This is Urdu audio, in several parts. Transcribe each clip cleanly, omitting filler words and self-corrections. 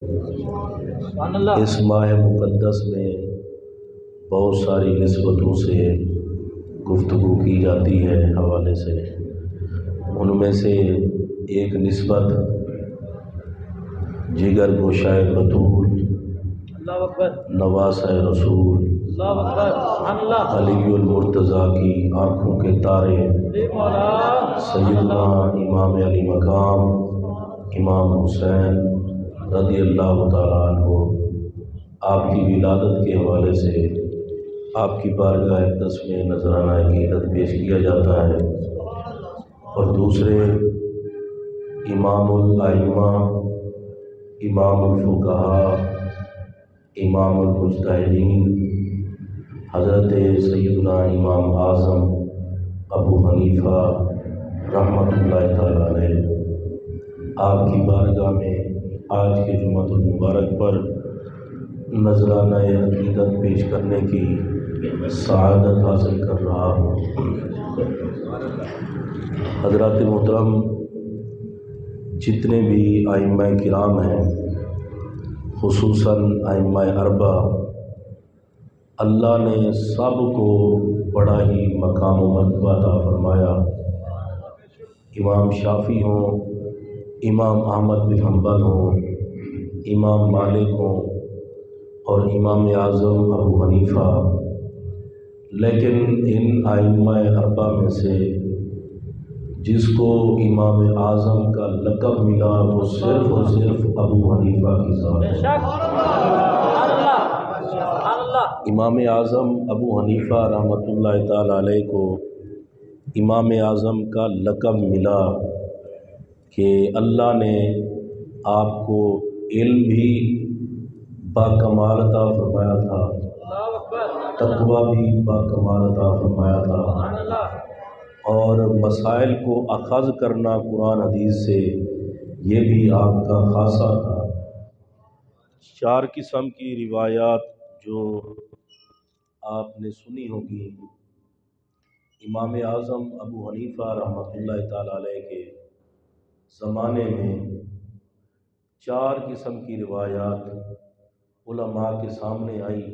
اس ماہ مقدس میں بہت ساری نسبتوں سے گفتگو کی جاتی ہے حوالے سے، ان میں سے ایک نسبت جگر گوشۂ بطول، نواسۂ رسول، علی المرتضیٰ کی آنکھوں کے تارے، سیدنا امام علی مقام امام حسین رضی اللہ تعالیٰ عنہ، آپ کی ولادت کے حوالے سے آپ کی بارگاہ اقدس میں نذرانہ عقیدت پیش کیا جاتا ہے، اور دوسرے امام الائمہ، امام الفقہاء، امام المجتہدین حضرت سیدنا امام اعظم ابو حنیفہ رحمۃ اللہ تعالیٰ علیہ، آپ کی بارگاہ میں آج کے جمعۃ المبارک پر نذرانہ عقیدت پیش کرنے کی سعادت حاصل کر رہا ہوں۔ حضرات محترم، جتنے بھی ائمہ کرام ہیں، خصوصاً ائمہ اربعہ، اللہ نے سب کو بڑا ہی مقام و مرتبہ عطا فرمایا۔ امام شافعی ہوں، امام احمد بن حنبل ہوں، امام مالک ہوں اور امام اعظم ابو حنیفہ، لیکن ان ائمہ اربعہ میں سے جس کو امام اعظم کا لقب ملا وہ صرف اور صرف ابو حنیفہ کی ذات ہے۔ امام اعظم ابو حنیفہ رحمۃ اللہ تعالیٰ علیہ کو امام اعظم کا لقب ملا کہ اللہ نے آپ کو علم بھی باکمال عطا فرمایا تھا، تقویٰ بھی باکمال عطا فرمایا تھا، اور مسائل کو اخذ کرنا قرآن حدیث سے یہ بھی آپ کا خاصہ تھا۔ 4 قسم کی روایات جو آپ نے سنی ہوگی، امام اعظم ابو حنیفہ رحمۃ اللہ تعالیٰ علیہ کے زمانے میں 4 قسم کی روایات علماء کے سامنے آئی۔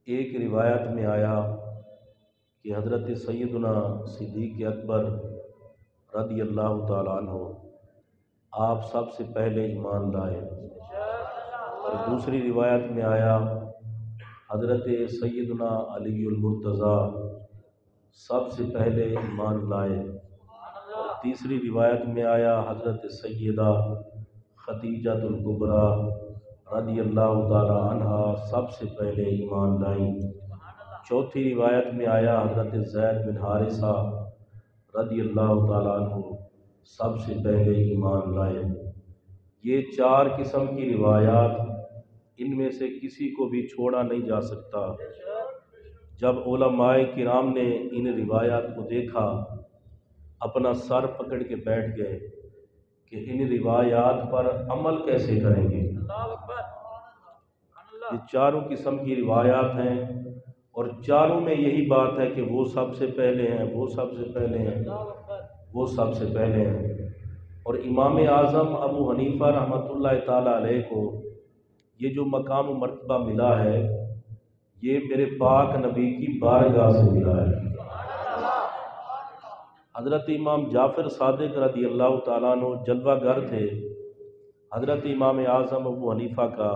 ایک روایت میں آیا کہ حضرت سیدنا صدیق اکبر رضی اللہ تعالیٰ عنہ آپ سب سے پہلے ایمان لائے، اور دوسری روایت میں آیا حضرت سیدنا علی المرتضیٰ سب سے پہلے ایمان لائے، اور تیسری روایت میں آیا حضرت سیدہ خدیجہ الکبریٰ رضی اللہ تعالیٰ عنہا سب سے پہلے ایمان لائیں، چوتھی روایت میں آیا حضرت زید بن حارثہ رضی اللہ تعالیٰ عنہ سب سے پہلے ایمان لائے۔ یہ 4 قسم کی روایات، ان میں سے کسی کو بھی چھوڑا نہیں جا سکتا۔ جب علماء کرام نے ان روایات کو دیکھا، اپنا سر پکڑ کے بیٹھ گئے کہ ان روایات پر عمل کیسے کریں گے۔ یہ 4 قسم کی روایات ہیں، اور چاروں میں یہی بات ہے کہ وہ سب سے پہلے ہیں، وہ سب سے پہلے ہیں، وہ سب سے پہلے ہیں۔ اور امام اعظم ابو حنیفہ رحمۃ اللہ تعالیٰ علیہ کو یہ جو مقام و مرتبہ ملا ہے، یہ میرے پاک نبی کی بارگاہ سے ملا ہے۔ حضرت امام جعفر صادق رضی اللہ تعالیٰ عنہ جلوہ گر تھے۔ حضرت امام اعظم ابو حنیفہ کا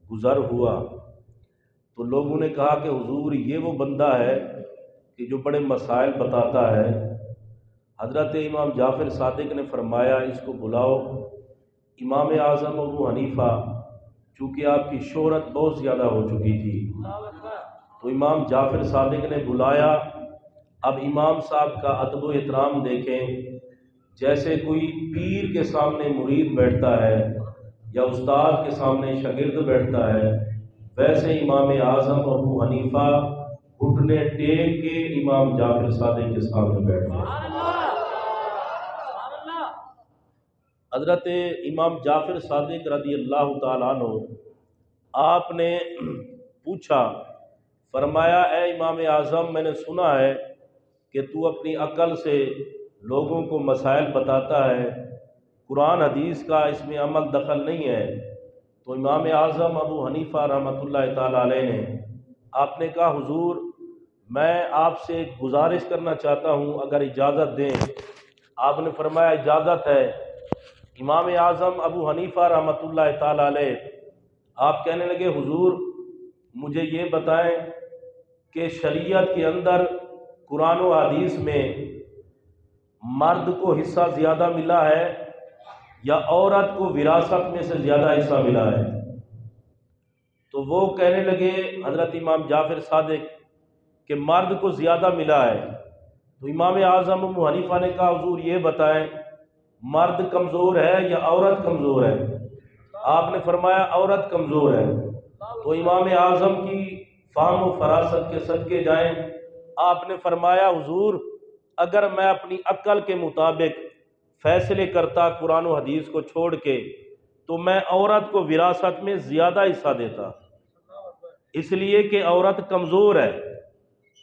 گزر ہوا تو لوگوں نے کہا کہ حضور یہ وہ بندہ ہے کہ جو بڑے مسائل بتاتا ہے۔ حضرت امام جعفر صادق نے فرمایا اس کو بلاؤ۔ امام اعظم ابو حنیفہ چونکہ آپ کی شہرت بہت زیادہ ہو چکی تھی تو امام جعفر صادق نے بلایا۔ اب امام صاحب کا ادب و احترام دیکھیں، جیسے کوئی پیر کے سامنے مرید بیٹھتا ہے یا استاد کے سامنے شاگرد بیٹھتا ہے، ویسے امام اعظم ابو حنیفہ گھٹنے ٹیک کے امام جعفر صادق کے سامنے بیٹھ گئے۔ حضرت امام جعفر صادق رضی اللہ تعالیٰ عنہ آپ نے پوچھا، فرمایا اے امام اعظم، میں نے سنا ہے کہ تو اپنی عقل سے لوگوں کو مسائل بتاتا ہے، قرآن حدیث کا اس میں عمل دخل نہیں ہے، تو امام اعظم ابو حنیفہ رحمۃ اللہ تعالیٰ علیہ نے آپ نے کہا حضور میں آپ سے ایک گزارش کرنا چاہتا ہوں، اگر اجازت دیں۔ آپ نے فرمایا اجازت ہے۔ امام اعظم ابو حنیفہ رحمۃ اللہ تعالیٰ علیہ آپ کہنے لگے حضور مجھے یہ بتائیں کہ شریعت کے اندر قرآن و حدیث میں مرد کو حصہ زیادہ ملا ہے یا عورت کو وراثت میں سے زیادہ حصہ ملا ہے؟ تو وہ کہنے لگے حضرت امام جعفر صادق کہ مرد کو زیادہ ملا ہے۔ تو امام اعظم ابو حنیفہ نے کہا حضور یہ بتائیں مرد کمزور ہے یا عورت کمزور ہے؟ آپ نے فرمایا عورت کمزور ہے۔ تو امام اعظم کی فہم و فراست کے صدقے جائیں، آپ نے فرمایا حضور اگر میں اپنی عقل کے مطابق فیصلے کرتا قرآن و حدیث کو چھوڑ کے تو میں عورت کو وراثت میں زیادہ حصہ دیتا، اس لیے کہ عورت کمزور ہے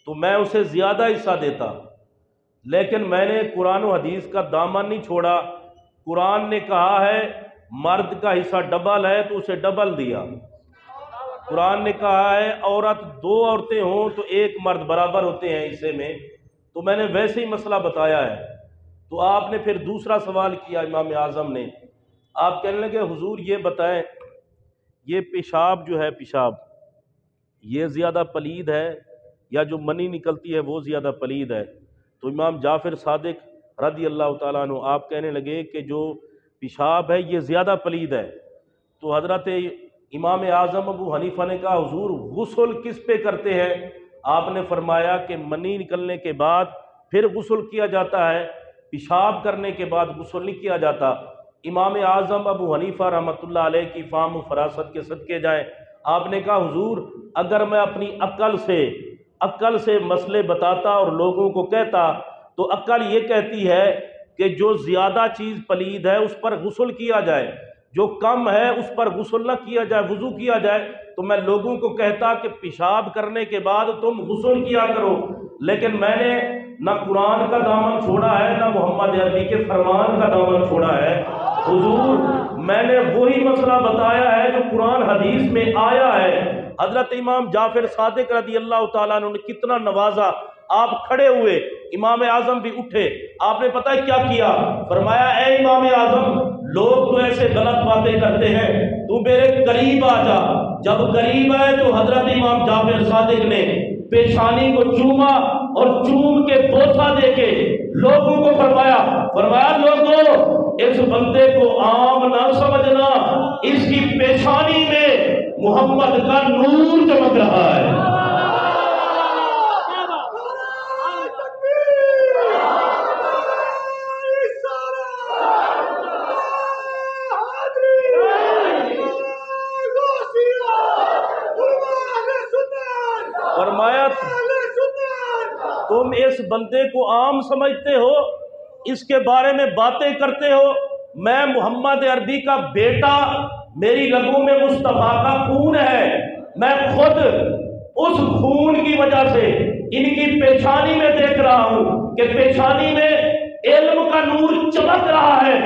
تو میں اسے زیادہ حصہ دیتا، لیکن میں نے قرآن و حدیث کا دامن نہیں چھوڑا۔ قرآن نے کہا ہے مرد کا حصہ ڈبل ہے تو اسے ڈبل دیا۔ قرآن نے کہا ہے عورت دو عورتیں ہوں تو ایک مرد برابر ہوتے ہیں حصے میں، تو میں نے ویسے ہی مسئلہ بتایا ہے۔ تو آپ نے پھر دوسرا سوال کیا امام اعظم نے، آپ کہنے لگے حضور یہ بتائیں یہ پیشاب جو ہے پیشاب یہ زیادہ پلید ہے یا جو منی نکلتی ہے وہ زیادہ پلید ہے؟ تو امام جعفر صادق رضی اللہ تعالیٰ عنہ آپ کہنے لگے کہ جو پیشاب ہے یہ زیادہ پلید ہے۔ تو حضرت امام اعظم ابو حنیفہ نے کہا حضور غسل کس پہ کرتے ہیں؟ آپ نے فرمایا کہ منی نکلنے کے بعد پھر غسل کیا جاتا ہے، پیشاب کرنے کے بعد غسل نہیں کیا جاتا۔ امام اعظم ابو حنیفہ رحمۃ اللہ علیہ کی فہم و فراست کے صدقے جائیں، آپ نے کہا حضور اگر میں اپنی عقل سے مسئلے بتاتا اور لوگوں کو کہتا تو عقل یہ کہتی ہے کہ جو زیادہ چیز پلید ہے اس پر غسل کیا جائے، جو کم ہے اس پر غسل نہ کیا جائے، وضو کیا جائے، تو میں لوگوں کو کہتا کہ پیشاب کرنے کے بعد تم غسل کیا کرو، لیکن میں نے نہ قرآن کا دامن چھوڑا ہے نہ محمد عربی کے فرمان کا دامن چھوڑا ہے۔ حضور میں نے وہی مسئلہ بتایا ہے جو قرآن حدیث میں آیا ہے۔ حضرت امام جعفر صادق رضی اللہ تعالیٰ عنہ نے کتنا نوازا، آپ کھڑے ہوئے، امام اعظم بھی اٹھے، آپ نے پتہ کیا کیا؟ فرمایا اے امام اعظم لوگ تو ایسے غلط باتیں کرتے ہیں، تو میرے قریب آ جا۔ جب قریب آئے تو حضرت امام جعفر صادق نے پیشانی کو چوما اور چوم کے بوسہ دے کے لوگوں کو فرمایا لوگوں اس بندے کو عام نہ سمجھنا، اس کی پیشانی میں محمد کا نور چمک رہا ہے۔ فرمایا تم اس بندے کو عام سمجھتے ہو، اس کے بارے میں باتیں کرتے ہو، میں محمد عربی کا بیٹا، میری رگوں میں مصطفیٰ کا خون ہے، میں خود اس خون کی وجہ سے ان کی پیشانی میں دیکھ رہا ہوں کہ پیشانی میں علم کا نور چمک رہا ہے،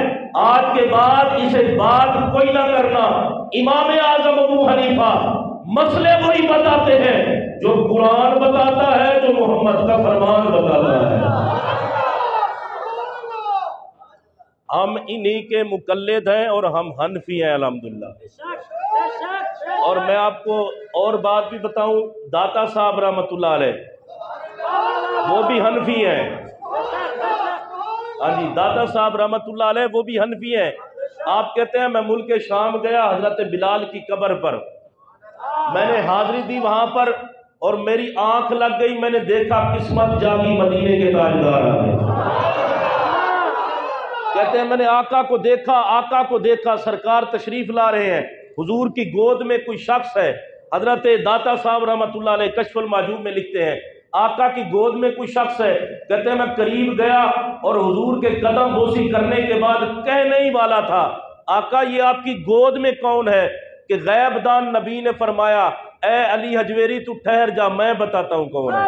آج کے بعد اسے بات کوئی نہ کرنا۔ امام اعظم ابو حنیفہ مسئلے وہی بتاتے ہیں جو قرآن بتاتا ہے، جو محمد کا فرمان بتاتا ہے۔ ہم انہی کے مقلد ہیں اور ہم حنفی ہیں الحمدللہ۔ اور میں آپ کو اور بات بھی بتاؤں، داتا صاحب رحمۃ اللہ علیہ وہ بھی حنفی ہیں۔ ہاں جی، داتا صاحب رحمۃ اللہ علیہ وہ بھی حنفی ہیں۔ آپ کہتے ہیں میں ملک شام گیا حضرت بلال کی قبر پر، میں نے حاضری دی وہاں پر اور میری آنکھ لگ گئی، میں نے دیکھا قسمت جاگی مدینے کے تاجدار آ گئے۔ کہتے ہیں میں نے آقا کو دیکھا، سرکار تشریف لا رہے ہیں، حضور کی گود میں کوئی شخص ہے۔ حضرت داتا صاحب رحمۃ اللہ علیہ کشف المحجوب میں لکھتے ہیں آقا کی گود میں کوئی شخص ہے۔ کہتے ہیں میں قریب گیا اور حضور کے قدم بوسی کرنے کے بعد کہنے ہی والا تھا آقا یہ آپ کی گود میں کون ہے، کہ غیب دان نبی نے فرمایا اے علی حجویری تو ٹھہر جا، میں بتاتا ہوں کون ہے۔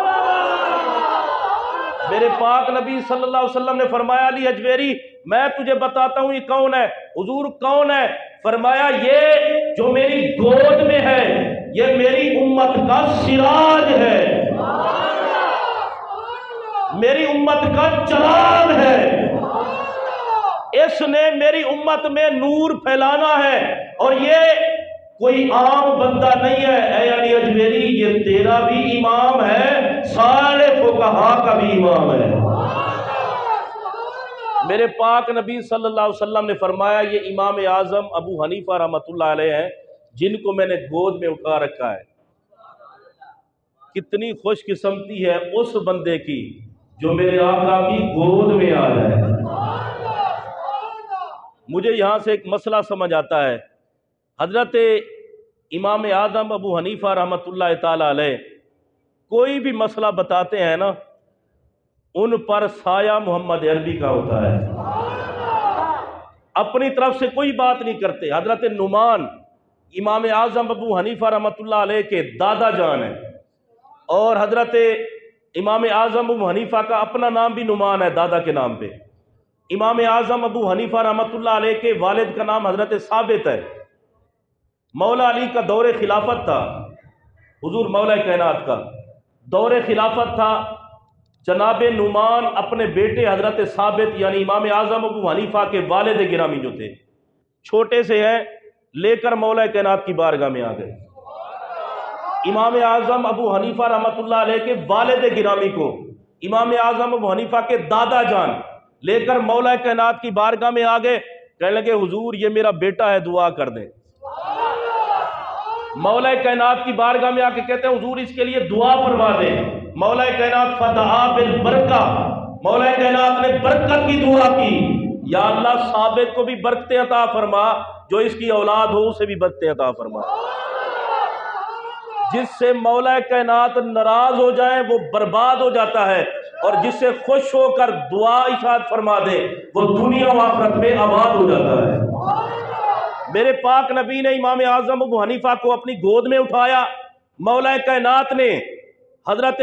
میرے پاک نبی صلی اللہ علیہ وسلم نے فرمایا علی حجویری میں تجھے بتاتا ہوں یہ کون ہے۔ حضور کون ہے؟ فرمایا یہ جو میری گود میں ہے یہ میری امت کا سراج ہے، میری امت کا چراغ ہے، اس نے میری امت میں نور پھیلانا ہے، اور یہ کوئی عام بندہ نہیں ہے۔ اے علی اجمیری یہ تیرا بھی امام ہے، سارے فقہا کا بھی امام ہے۔ میرے پاک نبی صلی اللہ علیہ وسلم نے فرمایا یہ امام اعظم ابو حنیفہ رحمۃ اللہ علیہ ہیں جن کو میں نے گود میں اٹھا رکھا ہے۔ کتنی خوش قسمتی ہے اس بندے کی جو میرے آقا کی گود میں آ جائے۔ مجھے یہاں سے ایک مسئلہ سمجھ آتا ہے، حضرت امام اعظم ابو حنیفہ رحمۃ اللہ تعالی علیہ کوئی بھی مسئلہ بتاتے ہیں نا، ان پر سایہ محمد عربی کا ہوتا ہے، اپنی طرف سے کوئی بات نہیں کرتے۔ حضرت نعمان امام اعظم ابو حنیفہ رحمۃ اللہ علیہ کے دادا جان ہیں، اور حضرت امام اعظم ابو حنیفہ کا اپنا نام بھی نعمان ہے دادا کے نام پہ۔ امام اعظم ابو حنیفہ رحمۃ اللہ علیہ کے والد کا نام حضرت ثابت ہے۔ مولا علی کا دور خلافت تھا، حضور مولا کائنات کا دور خلافت تھا، جناب نعمان اپنے بیٹے حضرت ثابت یعنی امام اعظم ابو حنیفہ کے والد گرامی جو تھے، چھوٹے سے ہیں، لے کر مولا کائنات کی بارگاہ میں آ گئے۔ امام اعظم ابو حنیفہ رحمۃ اللہ علیہ کے والد گرامی کو امام اعظم ابو حنیفہ کے دادا جان لے کر مولا کائنات کی بارگاہ میں آ گئے، کہنے لگے حضور یہ میرا بیٹا ہے، دعا کر دیں۔ مولا کائنات کی بارگاہ میں آ کے کہتے ہیں حضور اس کے لیے دعا فرما دیں۔ مولا کائنات فدعا بالبرکہ، مولا کائنات نے برکت کی دعا کی، یا اللہ ثابت کو بھی برکتیں عطا فرما، جو اس کی اولاد ہو اسے بھی برکتیں عطا فرما۔ جس سے مولا کائنات ناراض ہو جائے وہ برباد ہو جاتا ہے، اور جس سے خوش ہو کر دعا اشارت فرما دے وہ دنیا و آخرت میں آباد ہو جاتا ہے۔ میرے پاک نبی نے امام اعظم ابو حنیفہ کو اپنی گود میں اٹھایا، مولا کائنات نے حضرت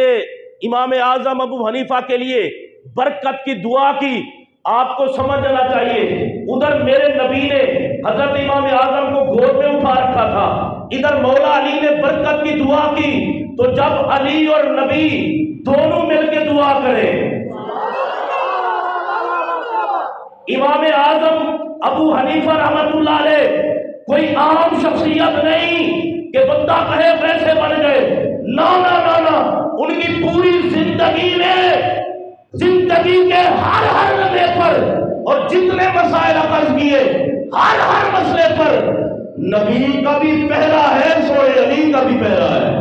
امام اعظم ابو حنیفہ کے لیے برکت کی دعا کی۔ آپ کو سمجھ جانا چاہیے، ادھر میرے نبی نے حضرت امام اعظم کو گود میں اٹھا رکھا تھا، ادھر مولا علی نے برکت کی دعا کی، تو جب علی اور نبی دونوں مل کے دعا کریں، امام اعظم ابو حنیفہ رحمۃ اللہ علیہ کوئی عام شخصیت نہیں کہ بندہ کہے ویسے بن گئے، نا نا نا نا، ان کی پوری زندگی میں زندگی کے ہر لمحے پر اور جتنے مسائل اخذ کیے ہر مسئلے پر نبی کا بھی پہرا ہے، سوئے علی کا بھی پہرا ہے۔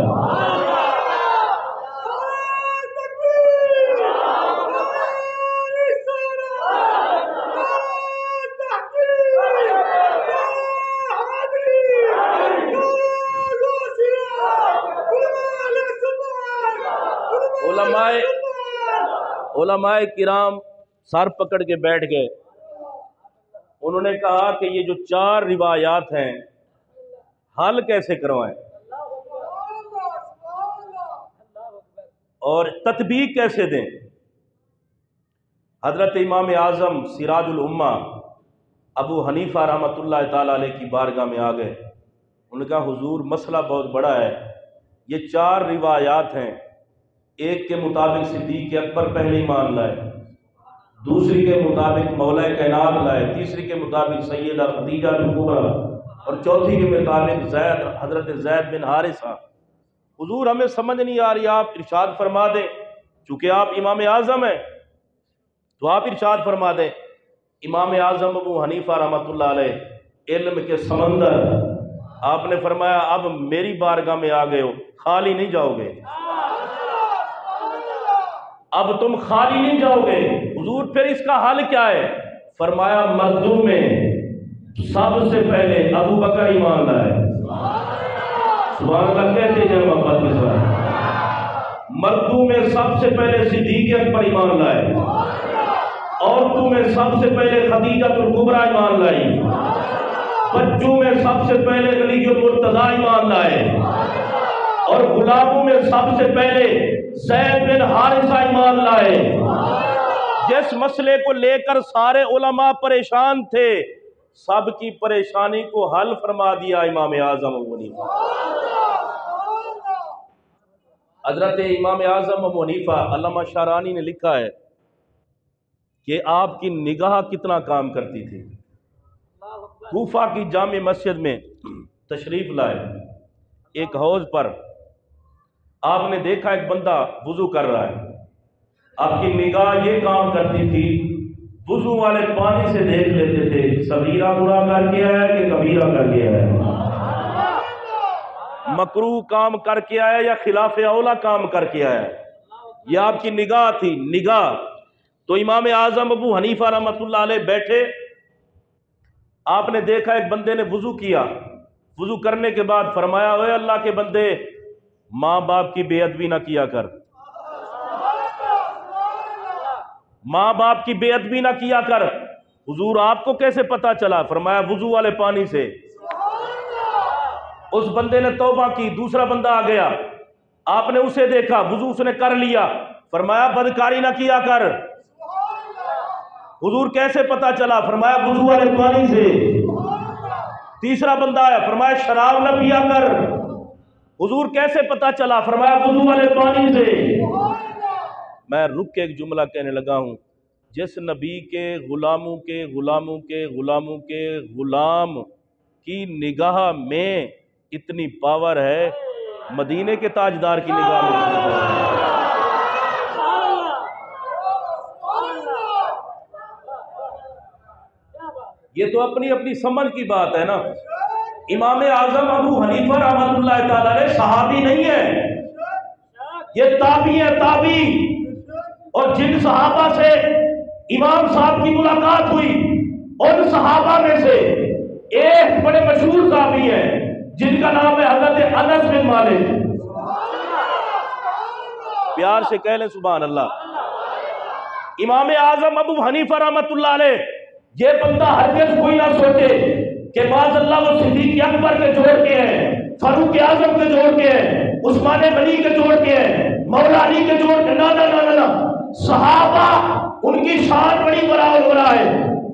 علماء کرام سر پکڑ کے بیٹھ گئے، انہوں نے کہا کہ یہ جو 4 روایات ہیں حل کیسے کروائیں اور تطبیق کیسے دیں۔ حضرت امام اعظم سراج الامہ ابو حنیفہ رحمۃ اللہ تعالی علیہ کی بارگاہ میں آ گئے، انہوں نے کہا حضور مسئلہ بہت بڑا ہے، یہ 4 روایات ہیں، ایک کے مطابق صدیق اکبر پہلے ایمان لائے، دوسری کے مطابق مولا کائنات لائے، تیسری کے مطابق سیدہ خدیجہ کبریٰ، اور چوتھی کے مطابق حضرت زید بن حارثہ۔ حضور ہمیں سمجھ نہیں آ رہی، آپ ارشاد فرما دیں، چونکہ آپ امام اعظم ہیں تو آپ ارشاد فرما دیں۔ امام اعظم ابو حنیفہ رحمۃ اللہ علیہ علم کے سمندر، آپ نے فرمایا اب میری بارگاہ میں آ گئے ہو، خالی نہیں جاؤ گے، اب تم خالی نہیں جاؤ گے۔ حضور پھر اس کا حل کیا ہے؟ فرمایا مردوں میں سب سے پہلے ابو بکر ایمان لائے، سبحان اللہ کہتے ہیں محبت کے ساتھ۔ مردوں میں سب سے پہلے صدیق اکبر ایمان لائے، عورتوں میں سب سے پہلے خدیجہ کبریٰ ایمان لائی، بچوں میں سب سے پہلے علی مرتضیٰ ایمان لائے، اور غلاموں میں سب سے پہلے زید بن حارثہ ایمان لائے۔ جس مسئلے کو لے کر سارے علماء پریشان تھے، سب کی پریشانی کو حل فرما دیا امام اعظم ابو حنیفہ۔ حضرت امام اعظم ابو حنیفہ، علامہ شارانی نے لکھا ہے کہ آپ کی نگاہ کتنا کام کرتی تھی۔ کوفہ کی جامع مسجد میں تشریف لائے، ایک حوض پر آپ نے دیکھا ایک بندہ وضو کر رہا ہے، آپ کی نگاہ یہ کام کرتی تھی، وضو والے پانی سے دیکھ لیتے تھے صغیرہ گناہ کر کے آیا کہ کبیرہ کر کے آیا، مکروہ کام کر کے آیا یا خلاف اولا کام کر کے آیا۔ یہ آپ کی نگاہ تھی، نگاہ۔ تو امام اعظم ابو حنیفہ رحمۃ اللہ علیہ بیٹھے، آپ نے دیکھا ایک بندے نے وضو کیا، وضو کرنے کے بعد فرمایا، اے اللہ کے بندے، ماں باپ کی بے ادبی نہ کیا کر، ماں باپ کی بے ادبی نہ کیا کر۔ حضور آپ کو کیسے پتا چلا؟ فرمایا وضو والے پانی سے۔ اس بندے نے توبہ کی، دوسرا بندہ آ گیا، آپ نے اسے دیکھا، وضو اس نے کر لیا، فرمایا بدکاری نہ کیا کر۔ حضور کیسے پتا چلا؟ فرمایا وضو والے پانی سے۔ تیسرا بندہ آیا، فرمایا شراب نہ پیا کر۔ حضور کیسے پتا چلا؟ فرمایا وضو والے پانی سے۔ میں رک کے ایک جملہ کہنے لگا ہوں، جس نبی کے غلاموں کے غلاموں کے غلاموں کے غلام کی نگاہ میں اتنی پاور ہے، مدینے کے تاجدار کی نگاہ میں اتنی پاور ہے۔ یہ تو اپنی اپنی سمجھ کی بات ہے نا۔ امام اعظم ابو حنیفہ رحمۃ اللہ تعالی علیہ صحابی نہیں ہے، یہ تابعی ہے، تابعی۔ اور جن صحابہ سے امام صاحب کی ملاقات ہوئی، ان صحابہ میں سے ایک بڑے مشہور صحابی ہیں جن کا نام ہے حضرت انس بن مالک۔ پیار سے کہہ لیں سبحان اللہ۔ امام اعظم ابو حنیفہ رحمۃ اللہ علیہ، یہ بندہ ہرگز کوئی نہ سوچے کہ معاذ اللہ وہ صدیق اکبر کے جوڑ کے ہیں، فاروق اعظم کے جوڑ کے ہیں، عثمان غنی کے جوڑ کے ہیں، مولا علی کے جوڑ کے، نہ نہ نہ نہ۔ صحابہ ان کی شان بڑی برابر ہے۔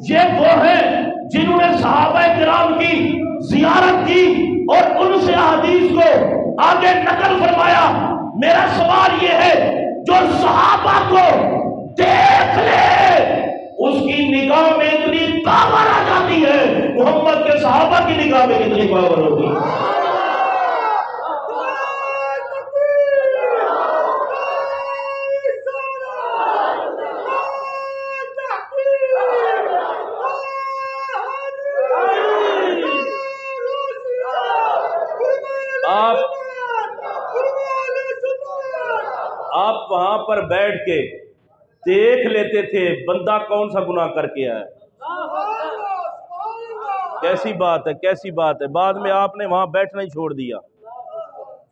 یہ وہ ہیں جنہوں نے صحابہ کرام کی زیارت کی اور ان سے احادیث کو آگے نقل فرمایا۔ میرا سوال یہ ہے، جو صحابہ کو دیکھ لے اس کی نگاہ میں اتنی پاور آ جاتی ہے، محمد کے صحابہ کی نگاہ میں کتنی پاور ہوگی؟ آپ وہاں پر بیٹھ کے دیکھ لیتے تھے بندہ کون سا گناہ کر کے آیا۔ کیسی بات ہے، کیسی بات ہے۔ بعد میں آپ نے وہاں بیٹھنا ہی چھوڑ دیا،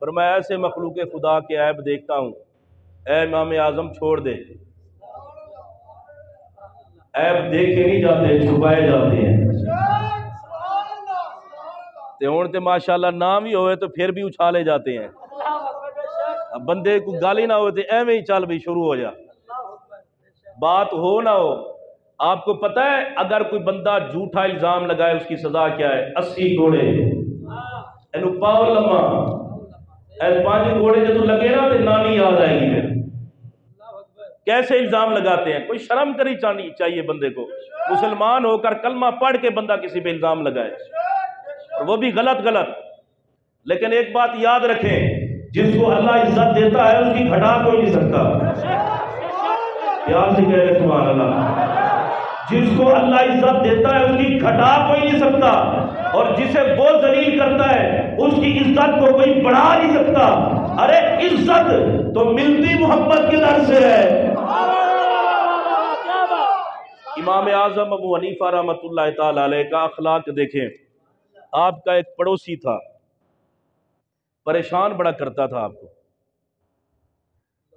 فرمایا ایسے مخلوق خدا کے عیب دیکھتا ہوں، اے امام اعظم چھوڑ دے، عیب دیکھے نہیں جاتے، چھپائے جاتے ہیں۔ تے ہون تے ماشاءاللہ نام ہی ہوئے تو پھر بھی اچھالے جاتے ہیں، بندے کو گالی نہ ہوئے تے ایویں ہی چل بھی شروع ہو جا، بات ہو نہ ہو۔ آپ کو پتہ ہے اگر کوئی بندہ جھوٹا الزام لگائے اس کی سزا کیا ہے؟ 80 گھوڑے، اینو پاور لما، ایسے 5 گھوڑے جب لگے نا تو نانی یاد آئے گی۔ پھر کیسے الزام لگاتے ہیں؟ کوئی شرم کرنی چاہیے بندے کو، مسلمان ہو کر کلمہ پڑھ کے بندہ کسی پہ الزام لگائے، اور وہ بھی غلط۔ لیکن ایک بات یاد رکھیں، جس کو اللہ عزت دیتا ہے اس کی گھٹا کوئی نہیں سکتا۔ پیار سے کہہ رہے سبحان اللہ۔ جس کو اللہ عزت دیتا ہے اس کی گھٹا کوئی نہیں سکتا، اور جسے وہ ذلیل کرتا ہے اس کی عزت کو کوئی بڑھا نہیں سکتا۔ ارے عزت تو ملتی محمد کے در سے ہے۔ امام اعظم ابو حنیفہ رحمۃ اللہ تعالی علیہ کا اخلاق دیکھیں۔ آپ کا ایک پڑوسی تھا، پریشان بڑا کرتا تھا آپ کو۔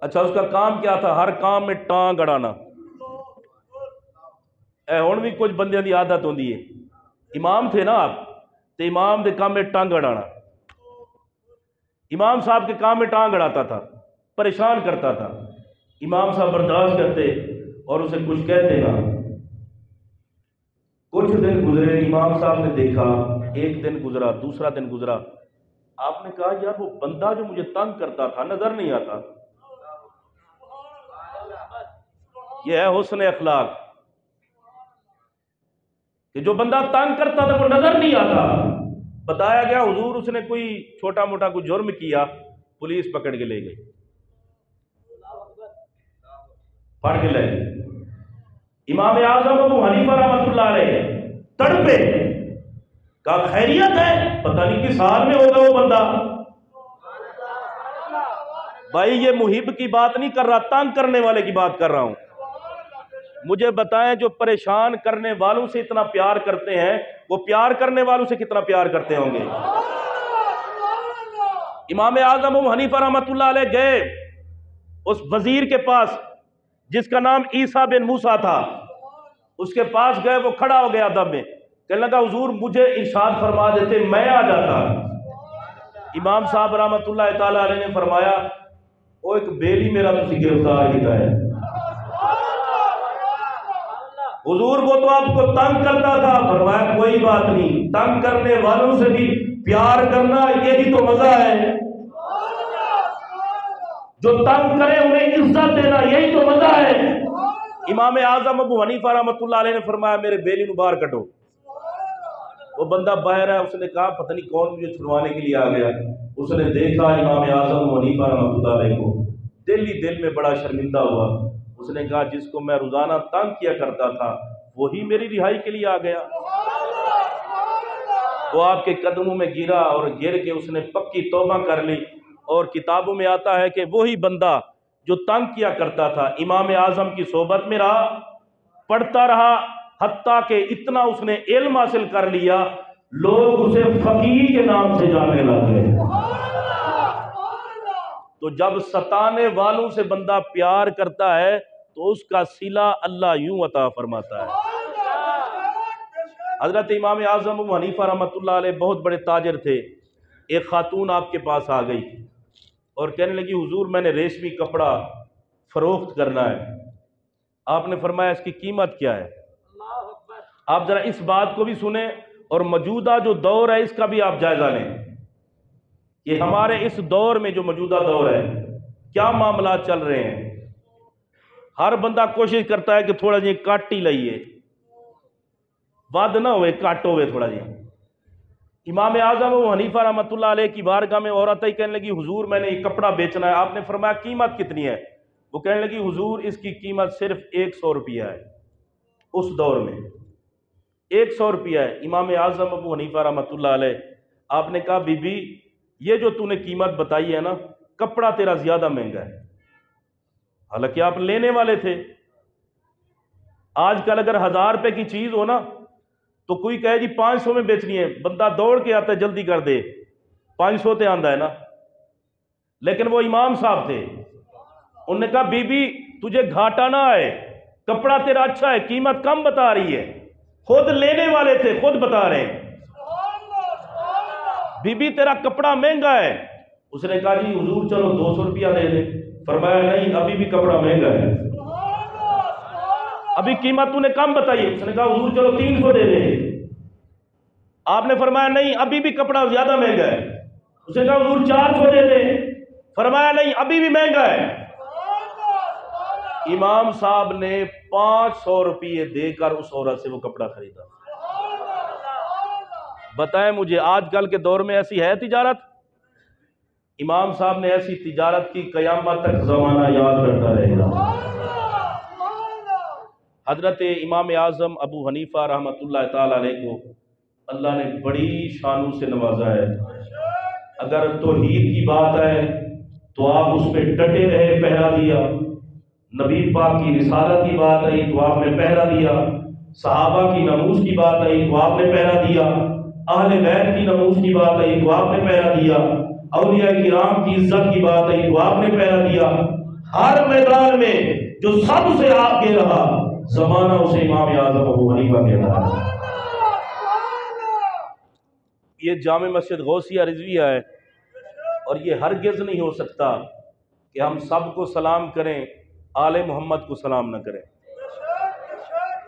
اچھا اس کا کام کیا تھا؟ ہر کام میں ٹانگ اڑانا۔ ہن بھی کچھ بندیاں دی عادت ہوندی ہے، امام تھے نا آپ، تو امام دے کام میں ٹانگ اڑانا۔ امام صاحب کے کام میں ٹانگ اڑاتا تھا، پریشان کرتا تھا۔ امام صاحب برداشت کرتے، اور اسے کچھ کہتے نہ۔ کچھ دن گزرے، امام صاحب نے دیکھا، ایک دن گزرا، دوسرا دن گزرا، آپ نے کہا یار وہ بندہ جو مجھے تنگ کرتا تھا نظر نہیں آتا۔ یہ ہے حسن اخلاق کہ جو بندہ تنگ کرتا تھا وہ نظر نہیں آتا۔ بتایا گیا حضور اس نے کوئی چھوٹا موٹا کوئی جرم کیا، پولیس پکڑ کے لے گئی، پکڑ کے لے گئی۔ امام اعظم ابو حنیفہ رحمۃ اللہ علیہ تڑپے، کہا خیریت ہے؟ پتہ نہیں کس حال میں ہوگا وہ بندہ۔ بھائی یہ محب کی بات نہیں کر رہا، تنگ کرنے والے کی بات کر رہا ہوں۔ مجھے بتائیں جو پریشان کرنے والوں سے اتنا پیار کرتے ہیں وہ پیار کرنے والوں سے کتنا پیار کرتے ہوں گے۔ امام اعظم ابو حنیفہ رحمۃ اللہ علیہ گئے اس وزیر کے پاس جس کا نام عیسیٰ بن موسیٰ تھا، اس کے پاس گئے، وہ کھڑا ہو گیا ادب میں، کہنے لگا حضور مجھے ارشاد فرما دیتے میں آ جاتا۔ امام صاحب رحمۃ اللہ تعالی علیہ نے فرمایا وہ ایک بیلی میرا تسی گرفتار کیا ہے۔ حضور وہ تو آپ کو تنگ کرتا تھا، فرمایا کوئی بات نہیں، تنگ کرنے والوں سے بھی پیار کرنا یہی تو مزہ ہے، جو تنگ کرے انہیں عزت دینا یہی تو مزہ ہے۔ امام اعظم ابو حنیفہ رحمۃ اللہ علیہ نے فرمایا میرے بیلی نو باہر کٹو۔ وہ بندہ باہر ہے، اس نے کہا پتہ نہیں کون مجھے چھڑوانے کے لیے آ گیا۔ اس نے دیکھا امام اعظم ابو حنیفہ رحمۃ اللہ علیہ کو، دل ہی دل میں بڑا شرمندہ ہوا۔ اس نے کہا جس کو میں روزانہ تنگ کیا کرتا تھا وہی میری رہائی کے لیے آ گیا۔ وہ آپ کے قدموں میں گرا اور گر کے اس نے پکی توبہ کر لی، اور کتابوں میں آتا ہے کہ وہی بندہ جو تنگ کیا کرتا تھا امام اعظم کی صحبت میں رہا، پڑھتا رہا، حتیٰ کہ اتنا اس نے علم حاصل کر لیا لوگ اسے فقیہ کے نام سے جاننے لگے۔ تو جب ستانے والوں سے بندہ پیار کرتا ہے تو اس کا صلہ اللہ یوں عطا فرماتا ہے۔ حضرت امام اعظم ابو حنیفہ رحمۃ اللہ علیہ بہت بڑے تاجر تھے۔ ایک خاتون آپ کے پاس آ گئی اور کہنے لگی حضور میں نے ریشمی کپڑا فروخت کرنا ہے۔ آپ نے فرمایا اس کی قیمت کیا ہے؟ آپ ذرا اس بات کو بھی سنیں اور موجودہ جو دور ہے اس کا بھی آپ جائزہ لیں کہ ہمارے اس دور میں جو موجودہ دور ہے کیا معاملات چل رہے ہیں۔ ہر بندہ کوشش کرتا ہے کہ تھوڑا جی کٹ ہی لئیے، ود نہ ہوئے، کٹ ہوئے تھوڑا جی۔ امام اعظم ابو حنیفہ رحمۃ اللہ علیہ کی بارگاہ میں عورت ہی کہنے لگی حضور میں نے یہ کپڑا بیچنا ہے۔ آپ نے فرمایا قیمت کتنی ہے؟ وہ کہنے لگی حضور اس کی قیمت صرف 100 روپیہ ہے۔ اس دور میں 100 روپیہ ہے۔ امام اعظم ابو حنیفہ رحمۃ اللہ علیہ آپ نے کہا بی بی یہ جو تو نے قیمت بتائی ہے نا، کپڑا تیرا زیادہ مہنگا ہے، حالانکہ آپ لینے والے تھے۔ آج کل اگر 1000 روپے کی چیز ہو نا تو کوئی کہے جی 500 میں بیچنی ہے، بندہ دوڑ کے آتا ہے جلدی کر دے، 500 تے آندہ ہے نا۔ لیکن وہ امام صاحب تھے، انہوں نے کہا بی بی تجھے گھاٹا نہ آئے، کپڑا تیرا اچھا ہے، قیمت کم بتا رہی ہے، خود لینے والے تھے خود بتا رہے ہیں، بی بی تیرا کپڑا مہنگا ہے۔ اس نے کہا جی حضور چلو 200 روپیہ دے دے۔ فرمایا نہیں ابھی بھی کپڑا مہنگا ہے، ابھی قیمت تو نے کم بتائی۔ اس نے کہا حضور چلو 300 دے دے۔ آپ نے فرمایا نہیں ابھی بھی کپڑا زیادہ مہنگا ہے۔ اس نے کہا حضور 400 دے دے۔ فرمایا نہیں ابھی بھی مہنگا ہے۔ امام صاحب نے 500 روپیے دے کر اس عورت سے وہ کپڑا خریدا۔ بتائیں مجھے آج کل کے دور میں ایسی ہے تجارت؟ امام صاحب نے ایسی تجارت کی، قیامت تک زمانہ یاد کرتا رہے گا۔ حضرت امام اعظم ابو حنیفہ رحمۃ اللہ تعالی علیہ کو اللہ نے بڑی شانوں سے نوازا ہے۔ اگر توحید کی بات ہے تو آپ اس پہ ڈٹے رہے، پہرا دیا۔ نبی پاک کی رسالت کی بات آئی تو آپ نے پہرا دیا۔ صحابہ کی ناموس کی بات آئی تو آپ نے پہرا دیا۔ اہل بیت کی ناموس کی بات آئی تو آپ نے پہرا دیا۔ اولیاء کرام کی عزت کی بات آئی تو آپ نے پہرا دیا۔ ہر میدان میں جو سب سے آگے رہا زمانہ اسے امام اعظم ابو حنیفہ کہتا ہے۔ یہ جامع مسجد غوثیہ رضویہ ہے اور یہ ہرگز نہیں ہو سکتا کہ ہم سب کو سلام کریں، آل محمد کو سلام نہ کریں۔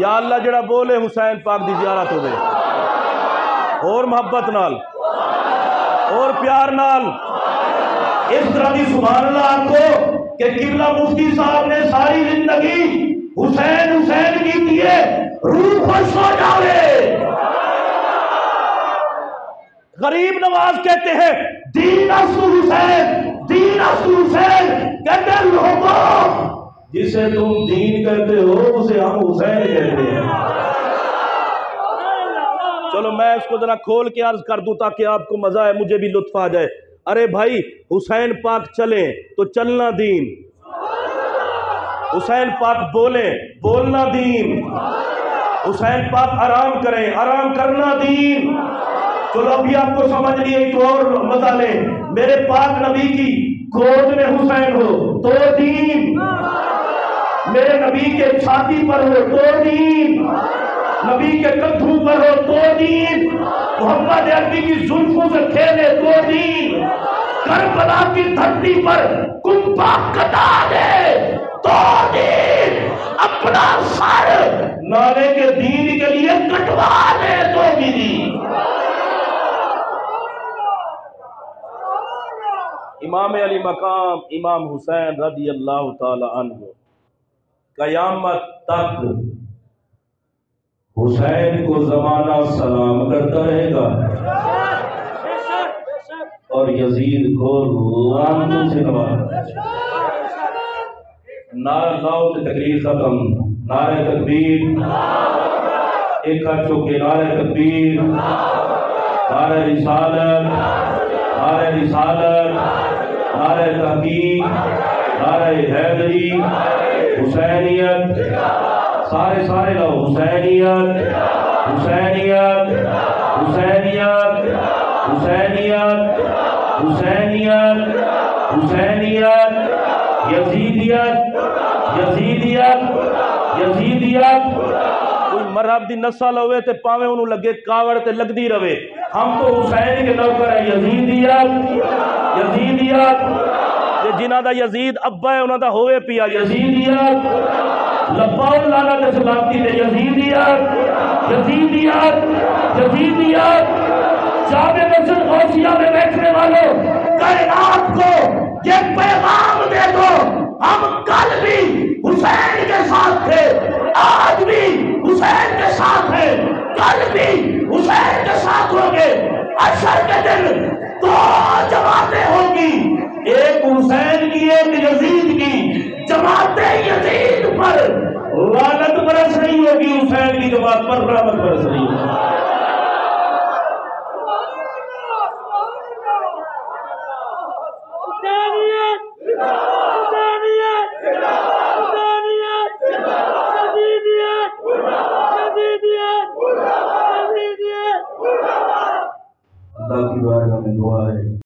یا اللہ جڑا بولے حسین پاک دی زیارت ہوئے اور محبت نال اور پیار نال اس طرح دی سبحان اللہ آپ کو کہ قبلہ مفتی صاحب نے ساری زندگی حسین حسین کی دیے روح خوش ہو جاوے. غریب نواز کہتے ہیں دین اصل حسین دین اصل حسین، کہتے لوگوں جسے تم دین کہتے ہو اسے ہم حسین کہتے ہیں. چلو میں اس کو ذرا کھول کے عرض کر دوں تاکہ آپ کو مزہ ہے، مجھے بھی لطف آ جائے. ارے بھائی حسین پاک چلیں تو چلنا دین، حسین پاک بولیں بولنا دین، حسین پاک آرام کریں آرام کرنا دین. چلو ابھی آپ کو سمجھ لیے ایک اور مزہ لیں. میرے پاک نبی کی گود میں حسین ہو تو دین، میرے نبی کے چھاتی پر ہو تو دین، نبی کے کندھوں پر ہو تو دین، محمد عربی کی زلفوں سے کھیلے تو دین، کربلا کی دھرتی پر کنبہ کٹا دے تو دین، اپنا سر نالے کے دین کے لیے کٹوا دے تو بھی دین. امام علی مقام امام حسین رضی اللہ تعالی عنہ قیامت تک حسین کو زمانہ سلام کرتا رہے گا اور یزید کو لعنتوں سے نوازے گا. نعرہ لاؤ کہ تقریر ختم. نعرہ تکبیر، ایک ہاتھ چوک کے نعرہ تکبیر، نعرہ رسالت، نعرہ رسالت، نعرہ تحقیق، نعرہ حیدری، حسینیت، سارے سارے لو حسینیت حسینیت حسینیت حسینیت حسینیت حسینیت یزیدیت یزیدیت یزیدیت. کوئی مرحب دی نسل ہوئے تے پاویں انہوں لگے کاوڑ تے لگ دی رہے. ہم تو حسین کے نوکر ہیں. یزیدیت یزیدیت جنہ دا یزید ابا ہے انہوں دا ہوئے پیا یزیدیت. لباؤ لعنت سلامتی دے یزیدیت یزیدیت یزیدیت. جامع مسجد غوثیہ میں بیٹھنے والوں کائنات کو یہ پیغام دے دو ہم کل بھی حسین کے ساتھ تھے، آج بھی حسین کے ساتھ ہیں، کل بھی حسین کے ساتھ ہوں گے. حشر کے دن دو جماعتیں ہوں گی، ایک حسین کی ایک یزید کی. جماعت یزید پر لعنت برس رہی ہوگی، حسین کی جماعت پر رحمت برس رہی ہوگی. اللہ کی بارگاہ میں دعا ہے